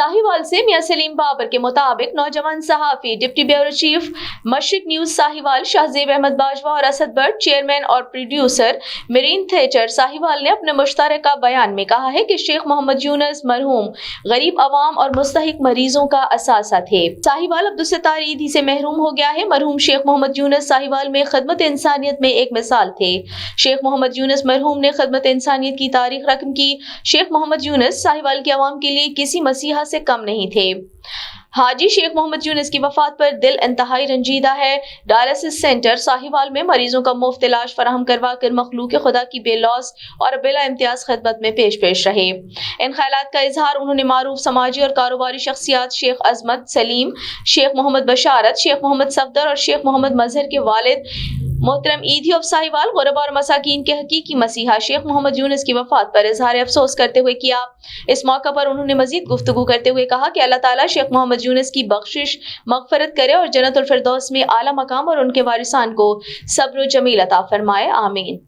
साहिवाल से मियां सलीम बाबर के मुताबिक नौजवान सहाफी deputy bureau chief Mashriq news Sahiwal Shahzeb Ahmed Bajwa और असद बट चेयरमैन और प्रोड्यूसर मेरीन थिएटर साहिवाल ने अपने मुश्तरका बयान में कहा है कि शेख मोहम्मद यूनुस मरहूम गरीब अवाम और मुस्तहिक मरीजों का असासा थे। साहिवाल अब्दुलसत्तार ईदी से महरूम हो गया है। मरहूम शेख मोहम्मद यूनुस साहिवाल में खिदमत इंसानियत में एक मिसाल थे। शेख मोहम्मद यूनुस मरहूम ने खिदमत इंसानियत की तारीख रकम की। शेख मोहम्मद यूनुस साहिवाल के अवाम के लिए किसी मसीहा से कम नहीं थे। हाजी शेख मोहम्मद यूनुस की वफात पर दिल इंतहाई रंजीदा है। डायलिसिस सेंटर साहिवाल में मरीजों का मुफ्त इलाज फराहम करवा कर मखलूक खुदा की बेलौस और बिला इम्तियाज खिदमत में पेश रहे। इन ख्यालात का इजहार उन्होंने मारूफ समाजी और कारोबारी शख्सियात शेख अजमत सलीम, शेख मोहम्मद बशारत, शेख मोहम्मद सफदर और शेख मोहम्मद मजहर के वालिद मोहतरम ईदी ऑफ साहिवाल गुरबा और मसाकीन के हकीकी मसीहा शेख मोहम्मद यूनुस की वफात पर इजहार अफसोस करते हुए किया। इस मौका पर उन्होंने मजीद गुफ्तगू करते हुए कहा कि अल्लाह ताला शेख मोहम्मद यूनुस की बख्शिश मगफरत करे और जन्नतुल फिरदौस में आला मकाम और उनके वारिसान को सब्र जमील अता फरमाए। आमीन।